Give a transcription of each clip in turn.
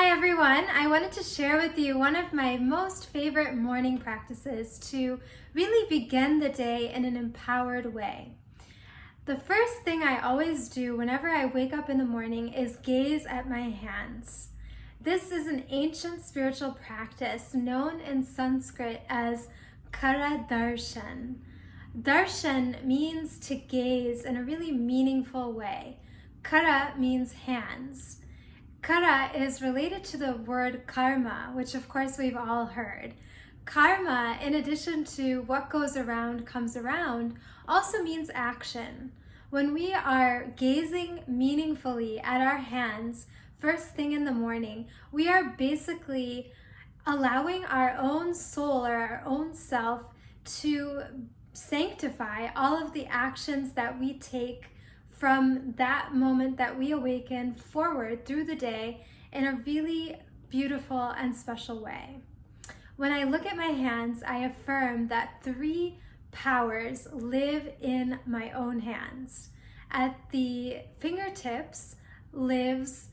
Hi everyone, I wanted to share with you one of my most favorite morning practices to really begin the day in an empowered way. The first thing I always do whenever I wake up in the morning is gaze at my hands. This is an ancient spiritual practice known in Sanskrit as Kara Darshan. Darshan means to gaze in a really meaningful way. Kara means hands. Kara is related to the word karma, which of course we've all heard. Karma, in addition to what goes around comes around, also means action. When we are gazing meaningfully at our hands first thing in the morning, we are basically allowing our own soul or our own self to sanctify all of the actions that we take from that moment that we awaken forward through the day in a really beautiful and special way. When I look at my hands, I affirm that 3 powers live in my own hands. At the fingertips lives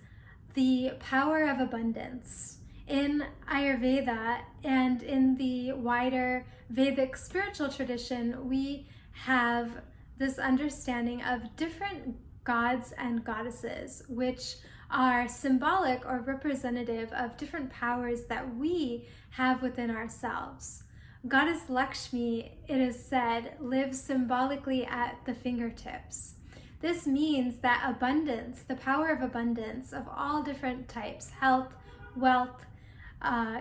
the power of abundance. In Ayurveda and in the wider Vedic spiritual tradition, we have this understanding of different gods and goddesses, which are symbolic or representative of different powers that we have within ourselves. Goddess Lakshmi, it is said, lives symbolically at the fingertips. This means that abundance, the power of abundance of all different types, health, wealth,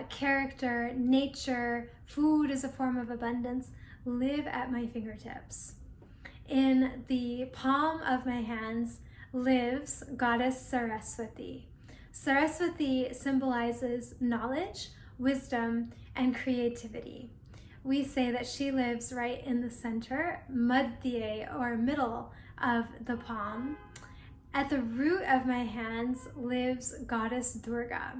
character, nature, food is a form of abundance, live at my fingertips. In the palm of my hands lives Goddess Saraswati. Saraswati symbolizes knowledge, wisdom, and creativity. We say that she lives right in the center, madhye, or middle of the palm. At the root of my hands lives Goddess Durga.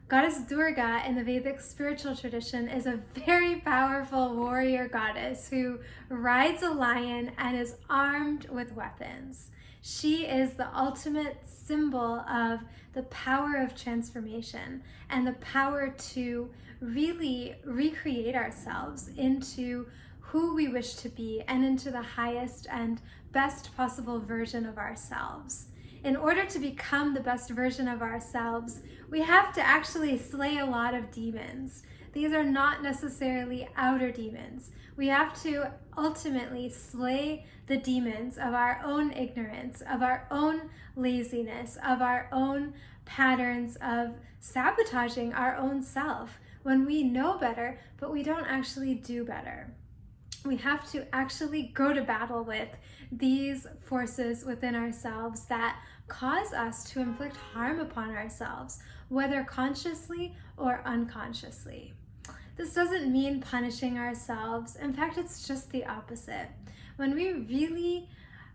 Goddess Durga in the Vedic spiritual tradition is a very powerful warrior goddess who rides a lion and is armed with weapons. She is the ultimate symbol of the power of transformation and the power to really recreate ourselves into who we wish to be and into the highest and best possible version of ourselves. In order to become the best version of ourselves, we have to actually slay a lot of demons. These are not necessarily outer demons. We have to ultimately slay the demons of our own ignorance, of our own laziness, of our own patterns of sabotaging our own self when we know better, but we don't actually do better. We have to actually go to battle with these forces within ourselves that cause us to inflict harm upon ourselves, whether consciously or unconsciously. This doesn't mean punishing ourselves. In fact, it's just the opposite. When we really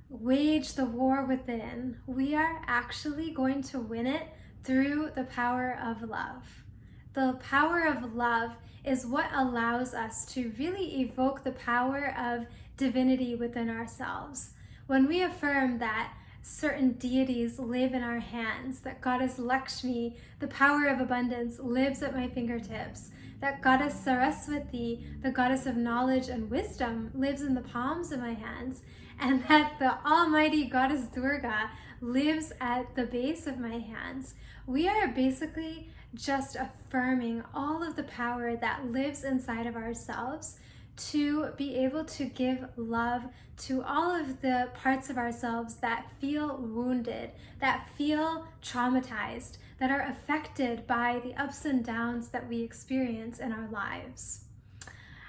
wage the war within, we are actually going to win it through the power of love. The power of love is what allows us to really evoke the power of divinity within ourselves. When we affirm that certain deities live in our hands, that Goddess Lakshmi, the power of abundance, lives at my fingertips, that Goddess Saraswati, the goddess of knowledge and wisdom, lives in the palms of my hands, and that the almighty Goddess Durga lives at the base of my hands, we are basically just affirming all of the power that lives inside of ourselves to be able to give love to all of the parts of ourselves that feel wounded, that feel traumatized, that are affected by the ups and downs that we experience in our lives.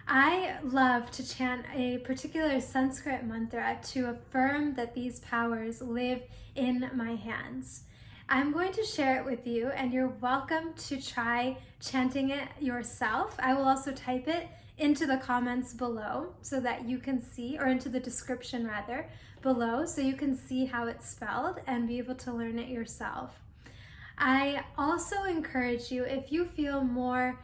I love to chant a particular Sanskrit mantra to affirm that these powers live in my hands. I'm going to share it with you, and you're welcome to try chanting it yourself. I will also type it into the comments below so that you can see, or into the description rather, below, so you can see how it's spelled and be able to learn it yourself. I also encourage you, if you feel more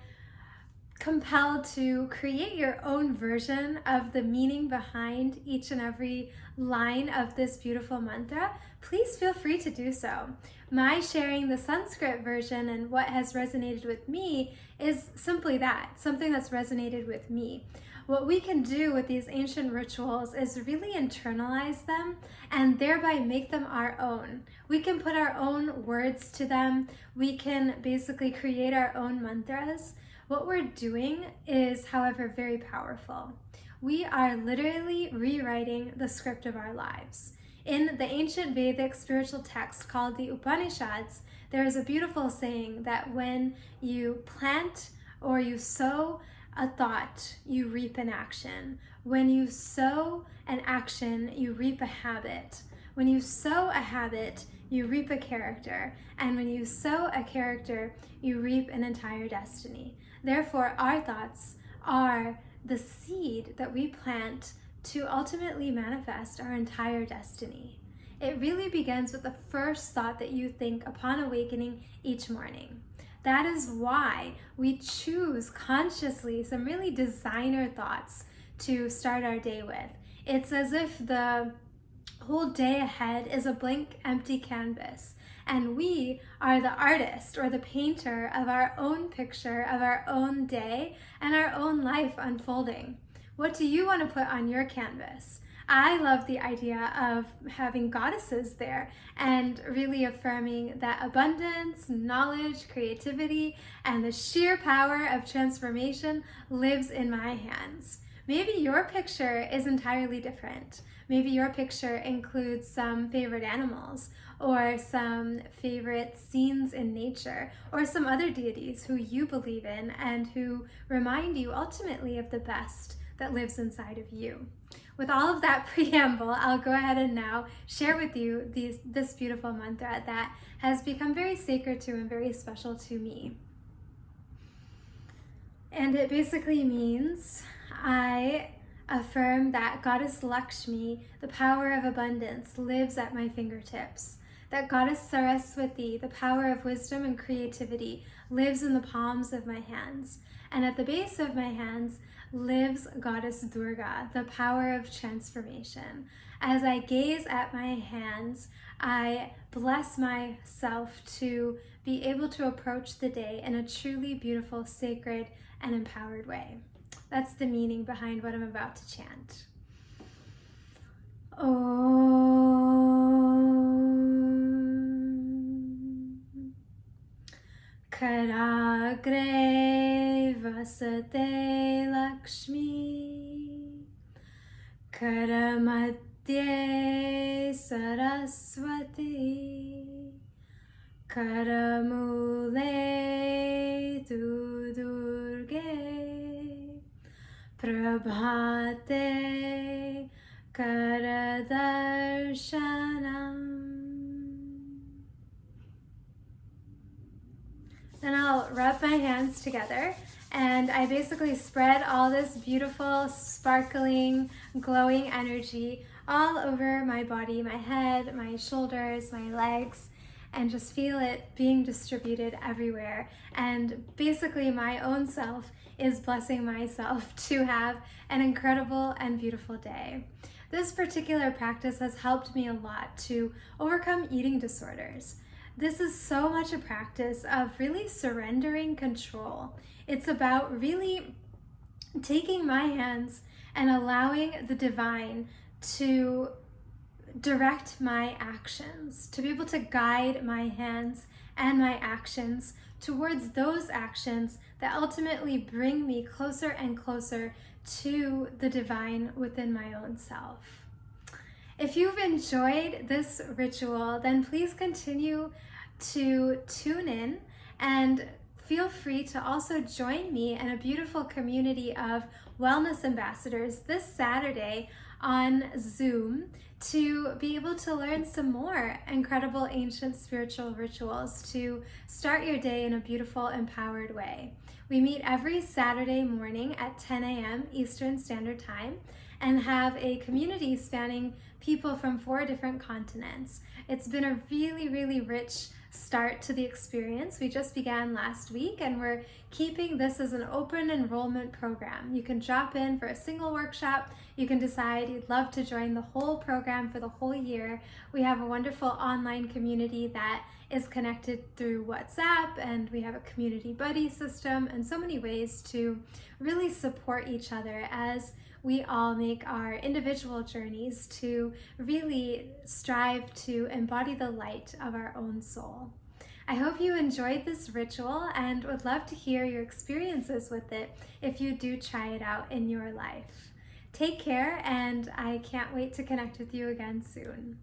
compelled to create your own version of the meaning behind each and every line of this beautiful mantra, please feel free to do so. My sharing the Sanskrit version and what has resonated with me is simply that, something that's resonated with me. What we can do with these ancient rituals is really internalize them and thereby make them our own. We can put our own words to them. We can basically create our own mantras. What we're doing is, however, very powerful. We are literally rewriting the script of our lives. In the ancient Vedic spiritual text called the Upanishads, there is a beautiful saying that when you plant or you sow a thought, you reap an action. When you sow an action, you reap a habit. When you sow a habit, you reap a character. And when you sow a character, you reap an entire destiny. Therefore, our thoughts are the seed that we plant to ultimately manifest our entire destiny. It really begins with the first thought that you think upon awakening each morning. That is why we choose consciously some really designer thoughts to start our day with. It's as if the whole day ahead is a blank, empty canvas, and we are the artist or the painter of our own picture of our own day and our own life unfolding. What do you want to put on your canvas? I love the idea of having goddesses there and really affirming that abundance, knowledge, creativity, and the sheer power of transformation lives in my hands. Maybe your picture is entirely different. Maybe your picture includes some favorite animals or some favorite scenes in nature or some other deities who you believe in and who remind you ultimately of the best that lives inside of you. With all of that preamble, I'll go ahead and now share with you this beautiful mantra that has become very sacred to and very special to me. And it basically means I affirm that Goddess Lakshmi, the power of abundance, lives at my fingertips. That Goddess Saraswati, the power of wisdom and creativity, lives in the palms of my hands. And at the base of my hands lives Goddess Durga, the power of transformation. As I gaze at my hands, I bless myself to be able to approach the day in a truly beautiful, sacred, and empowered way. That's the meaning behind what I'm about to chant. Om Karagre Vasate Lakshmi Karamadye Saraswati Karamule Tu Durge Prabhate Karadarshanam. Then I'll rub my hands together and I basically spread all this beautiful, sparkling, glowing energy all over my body, my head, my shoulders, my legs, and just feel it being distributed everywhere. And basically my own self is blessing myself to have an incredible and beautiful day. This particular practice has helped me a lot to overcome eating disorders. This is so much a practice of really surrendering control. It's about really taking my hands and allowing the divine to direct my actions, to be able to guide my hands and my actions towards those actions that ultimately bring me closer and closer to the divine within my own self. If you've enjoyed this ritual, then please continue to tune in and feel free to also join me in a beautiful community of wellness ambassadors this Saturday on Zoom to be able to learn some more incredible ancient spiritual rituals to start your day in a beautiful, empowered way. We meet every Saturday morning at 10 a.m. Eastern Standard Time and have a community spanning people from 4 different continents. It's been a really, really rich start to the experience. We just began last week, and we're keeping this as an open enrollment program. You can drop in for a single workshop. You can decide you'd love to join the whole program for the whole year. We have a wonderful online community that is connected through WhatsApp, and we have a community buddy system and so many ways to really support each other as we all make our individual journeys to really strive to embody the light of our own soul. I hope you enjoyed this ritual and would love to hear your experiences with it if you do try it out in your life. Take care, and I can't wait to connect with you again soon.